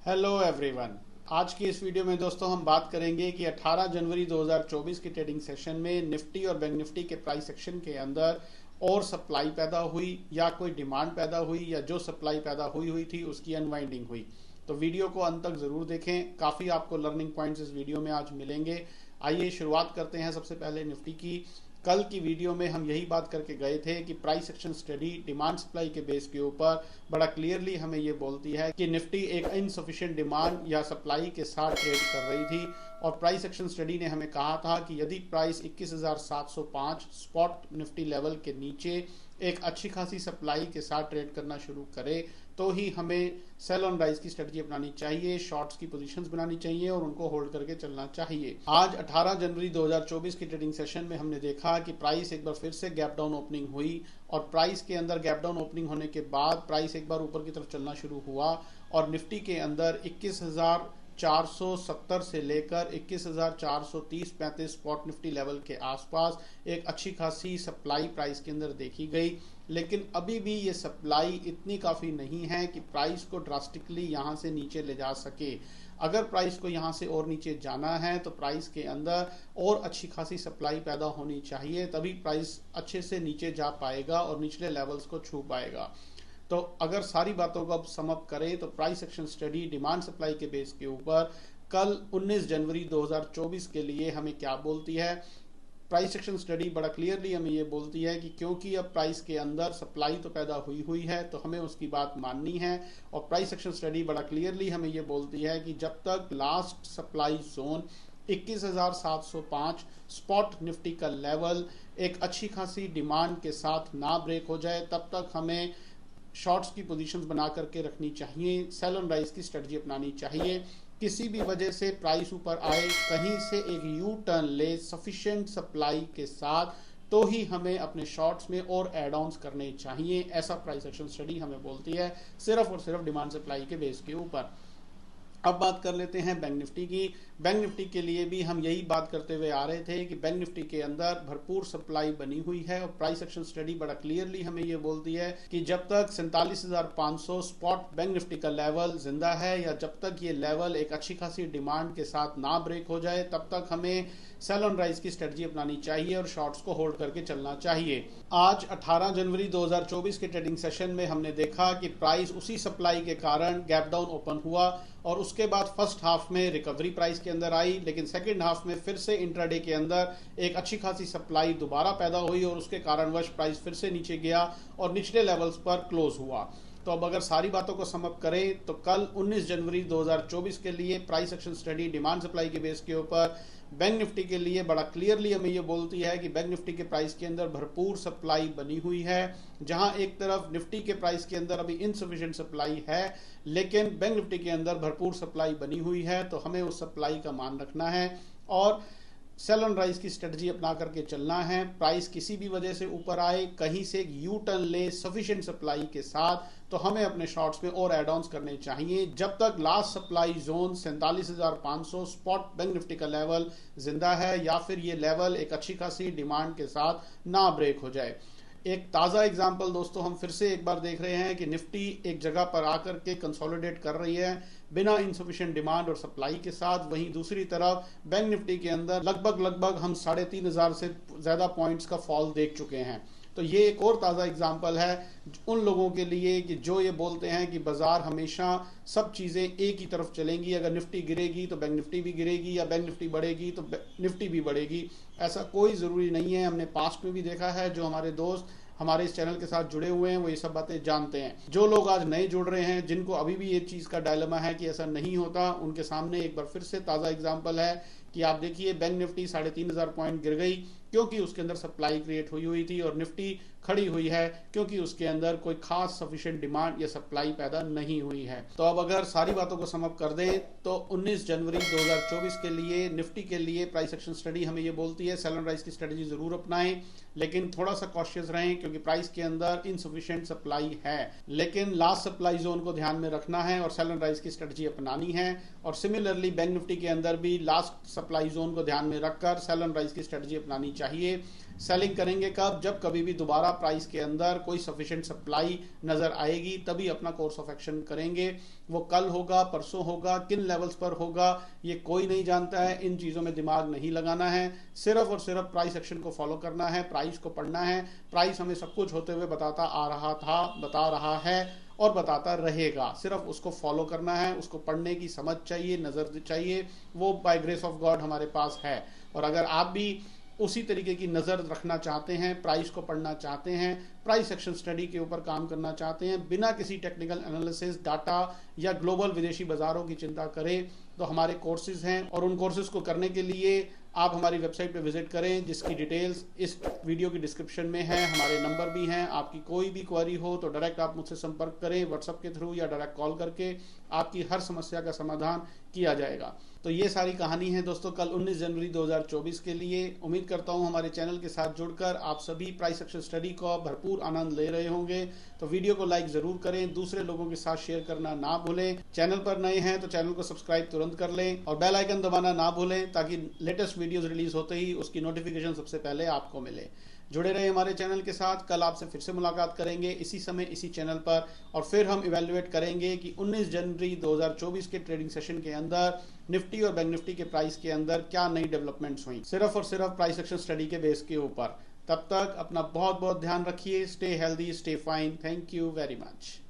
Hello everyone. आज की इस वीडियो में दोस्तों हम बात करेंगे कि 18 जनवरी 2024 के ट्रेडिंग सेशन में निफ्टी और बैंक निफ्टी के प्राइस सेक्शन के अंदर और सप्लाई पैदा हुई या कोई डिमांड पैदा हुई या जो सप्लाई पैदा हुई थी उसकी अनवाइंडिंग हुई। तो वीडियो को अंत तक जरूर देखें, काफी आपको लर्निंग पॉइंट्स इस वीडियो में आज मिलेंगे। आइए शुरुआत करते हैं सबसे पहले निफ्टी की। कल की वीडियो में हम यही बात करके गए थे कि price action study demand supply के बेस के ऊपर बड़ा क्लियरली हमें ये बोलती है कि निफ्टी एक इनसफिशिएंट डिमांड या सप्लाई के साथ ट्रेड कर रही थी। और प्राइस एक्शन स्टडी ने हमें कहा था कि यदि प्राइस 21,705 स्पॉट निफ्टी लेवल के नीचे एक अच्छी खासी सप्लाई के साथ ट्रेड करना शुरू करे तो ही हमें सेल ऑन राइज की स्ट्रेटजी अपनानी चाहिए, शॉर्ट्स की पोजीशंस बनानी चाहिए और उनको होल्ड करके चलना चाहिए। आज 18 जनवरी 2024 की ट्रेडिंग सेशन में हमने देखा कि प्राइस एक बार फिर से गैप डाउन ओपनिंग हुई और प्राइस के अंदर गैप डाउन ओपनिंग होने के बाद प्राइस एक बार ऊपर की तरफ चलना शुरू हुआ और निफ्टी के अंदर 21,470 से लेकर 21,430-35 स्पॉट निफ्टी लेवल के आसपास एक अच्छी खासी सप्लाई प्राइस के अंदर देखी गई। लेकिन अभी भी ये सप्लाई इतनी काफ़ी नहीं है कि प्राइस को ड्रास्टिकली यहाँ से नीचे ले जा सके। अगर प्राइस को यहाँ से और नीचे जाना है तो प्राइस के अंदर और अच्छी खासी सप्लाई पैदा होनी चाहिए, तभी प्राइस अच्छे से नीचे जा पाएगा और निचले लेवल्स को छू पाएगा। तो अगर सारी बातों को अब सम अप करें तो price action study demand supply के बेस के ऊपर कल 19 जनवरी 2024 के लिए हमें क्या बोलती है। प्राइस एक्शन स्टडी बड़ा क्लियरली हमें ये बोलती है कि क्योंकि अब प्राइस के अंदर सप्लाई तो पैदा हुई है तो हमें उसकी बात माननी है। और प्राइस एक्शन स्टडी बड़ा क्लियरली हमें ये बोलती है कि जब तक last supply zone 21,705 spot Nifty का लेवल एक अच्छी खासी डिमांड के साथ ना ब्रेक हो जाए तब तक हमें शॉर्ट्स की पोजीशंस बना करके रखनी चाहिए, सेल ऑन राइज की स्ट्रेटजी अपनानी चाहिए। किसी भी वजह से प्राइस ऊपर आए, कहीं से एक यू टर्न ले सफिशिएंट सप्लाई के साथ, तो ही हमें अपने शॉर्ट्स में और एड ऑन्स करने चाहिए। ऐसा प्राइस एक्शन स्टडी हमें बोलती है, सिर्फ और सिर्फ डिमांड सप्लाई के बेस के ऊपर। अब बात कर लेते हैं बैंक निफ्टी की। बैंक निफ्टी के लिए भी हम यही बात करते हुए आ रहे थे कि बैंक निफ्टी के अंदर भरपूर सप्लाई बनी हुई है और प्राइस एक्शन स्टडी बड़ा क्लियरली हमें ये बोलती है कि जब तक 47,500 स्पॉट बैंक निफ्टी का लेवल जिंदा है या जब तक ये लेवल एक अच्छी खासी डिमांड के साथ ना ब्रेक हो जाए तब तक हमें सेल ऑन राइज की स्ट्रेटजी अपनानी चाहिए और शॉर्ट्स को होल्ड करके चलना चाहिए। आज 18 जनवरी 2024 के ट्रेडिंग सेशन में हमने देखा कि प्राइस उसी सप्लाई के कारण गैप डाउन ओपन हुआ और उसके बाद फर्स्ट हाफ में रिकवरी प्राइस के अंदर आई, लेकिन सेकंड हाफ में फिर से इंट्राडे के अंदर एक अच्छी खासी सप्लाई दोबारा पैदा हुई और उसके कारणवश प्राइस फिर से नीचे गया और निचले लेवल्स पर क्लोज हुआ। तो अब अगर सारी बातों को सम अप करें तो कल 19 जनवरी 2024 के लिए price action study demand supply के बेस के ऊपर बैंक निफ्टी के लिए बड़ा क्लियरली हमें ये बोलती है कि बैंक निफ्टी के प्राइस के अंदर भरपूर सप्लाई बनी हुई है। जहां एक तरफ निफ्टी के प्राइस के अंदर अभी इनसफिशिएंट सप्लाई है, लेकिन बैंक निफ्टी के अंदर भरपूर सप्लाई बनी हुई है, तो हमें उस सप्लाई का मान रखना है और सेल ऑन राइज की स्ट्रेटजी अपना करके चलना है। प्राइस किसी भी वजह से ऊपर आए, कहीं से एक यू टर्न ले सफिशिएंट सप्लाई के साथ, तो हमें अपने शॉर्ट्स में और एड ऑन्स करने चाहिए जब तक last supply zone 47,500 spot bank Nifty का लेवल जिंदा है या फिर ये लेवल एक अच्छी खासी डिमांड के साथ ना ब्रेक हो जाए। एक ताज़ा एग्जांपल दोस्तों हम फिर से एक बार देख रहे हैं कि निफ्टी एक जगह पर आकर के कंसोलिडेट कर रही है बिना इनसफिशिएंट डिमांड और सप्लाई के साथ। वहीं दूसरी तरफ बैंक निफ्टी के अंदर लगभग हम 3,500 से ज़्यादा पॉइंट्स का फॉल देख चुके हैं। तो ये एक और ताज़ा एग्जांपल है उन लोगों के लिए कि जो ये बोलते हैं कि बाजार हमेशा सब चीज़ें एक ही तरफ चलेंगी, अगर निफ्टी गिरेगी तो बैंक निफ्टी भी गिरेगी या बैंक निफ्टी बढ़ेगी तो निफ्टी भी बढ़ेगी। ऐसा कोई ज़रूरी नहीं है। हमने पास्ट में भी देखा है, जो हमारे दोस्त हमारे इस चैनल के साथ जुड़े हुए हैं वो ये सब बातें जानते हैं। जो लोग आज नए जुड़ रहे हैं, जिनको अभी भी ये चीज़ का डायलेमा है कि ऐसा नहीं होता, उनके सामने एक बार फिर से ताज़ा एग्जाम्पल है कि आप देखिए बैंक निफ्टी 3,500 पॉइंट गिर गई क्योंकि उसके अंदर सप्लाई क्रिएट हुई थी और निफ्टी खड़ी हुई है क्योंकि उसके अंदर कोई खास सफिशिएंट डिमांड या सप्लाई पैदा नहीं हुई है। तो अब अगर सारी बातों को सम अप कर दें तो 19 जनवरी 2024 के लिए निफ्टी के लिए प्राइस एक्शन स्टडी हमें ये बोलती है सेल ऑन राइज की स्ट्रेटजी जरूर अपनाएं, लेकिन थोड़ा सा कॉशियस रहें क्योंकि प्राइस के अंदर इनसफिशिएंट सप्लाई है। लेकिन लास्ट सप्लाई जोन को ध्यान में रखना है और सेल ऑन राइज की स्ट्रेटजी अपनानी है। और सिमिलरली बैंक निफ्टी के अंदर भी लास्ट सप्लाई जोन को ध्यान में रखकर सेल एंड राइज की स्ट्रेटजी अपनानी चाहिए। सेलिंग करेंगे कब? जब कभी भी दोबारा प्राइस के अंदर कोई सफिशिएंट सप्लाई नजर आएगी तभी अपना कोर्स ऑफ एक्शन करेंगे। वो कल होगा, परसों होगा, किन लेवल्स पर होगा ये कोई नहीं जानता है। इन चीजों में दिमाग नहीं लगाना है, सिर्फ और सिर्फ प्राइस एक्शन को फॉलो करना है, प्राइस को पढ़ना है। प्राइस हमें सब कुछ होते हुए बताता आ रहा था, बता रहा है और बताता रहेगा। सिर्फ उसको फॉलो करना है, उसको पढ़ने की समझ चाहिए, नजर चाहिए। वो बाय ग्रेस ऑफ गॉड हमारे पास है। और अगर आप भी उसी तरीके की नजर रखना चाहते हैं, प्राइस को पढ़ना चाहते हैं, प्राइस एक्शन स्टडी के ऊपर काम करना चाहते हैं, बिना किसी टेक्निकल एनालिसिस, डाटा या ग्लोबल विदेशी बाजारों की चिंता करें, तो हमारे कोर्सेज हैं। और उन कोर्सेज को करने के लिए आप हमारी वेबसाइट पे विजिट करें, जिसकी डिटेल्स इस वीडियो की डिस्क्रिप्शन में है। हमारे नंबर भी हैं। आपकी कोई भी क्वेरी हो तो डायरेक्ट आप मुझसे संपर्क करें, व्हाट्सएप के थ्रू या डायरेक्ट कॉल करके आपकी हर समस्या का समाधान किया जाएगा। तो ये सारी कहानी है दोस्तों कल 19 जनवरी 2024 के लिए। उम्मीद करता हूँ हमारे चैनल के साथ जुड़कर आप सभी प्राइस एक्शन स्टडी का भरपूर आनंद ले रहे होंगे। तो वीडियो को लाइक जरूर करें, दूसरे लोगों के साथ शेयर करना ना भूलें। चैनल पर नए हैं तो चैनल को सब्सक्राइब तुरंत कर लें और बेल आइकन दबाना ना भूलें, ताकि लेटेस्ट वीडियोस रिलीज होते ही उसकी नोटिफिकेशन सबसे पहले आपको मिले। जुड़े रहे हमारे चैनल के साथ। कल आपसे फिर से मुलाकात करेंगे इसी समय इसी चैनल पर, और फिर हम इवेल्युएट करेंगे कि 19 जनवरी 2024 के ट्रेडिंग सेशन के अंदर निफ्टी और बैंक निफ्टी के प्राइस के अंदर क्या नई डेवलपमेंट्स हुई, सिर्फ और सिर्फ प्राइस एक्शन स्टडी के बेस के ऊपर। तब तक अपना बहुत बहुत ध्यान रखिए। Stay healthy, stay fine. Thank you very much.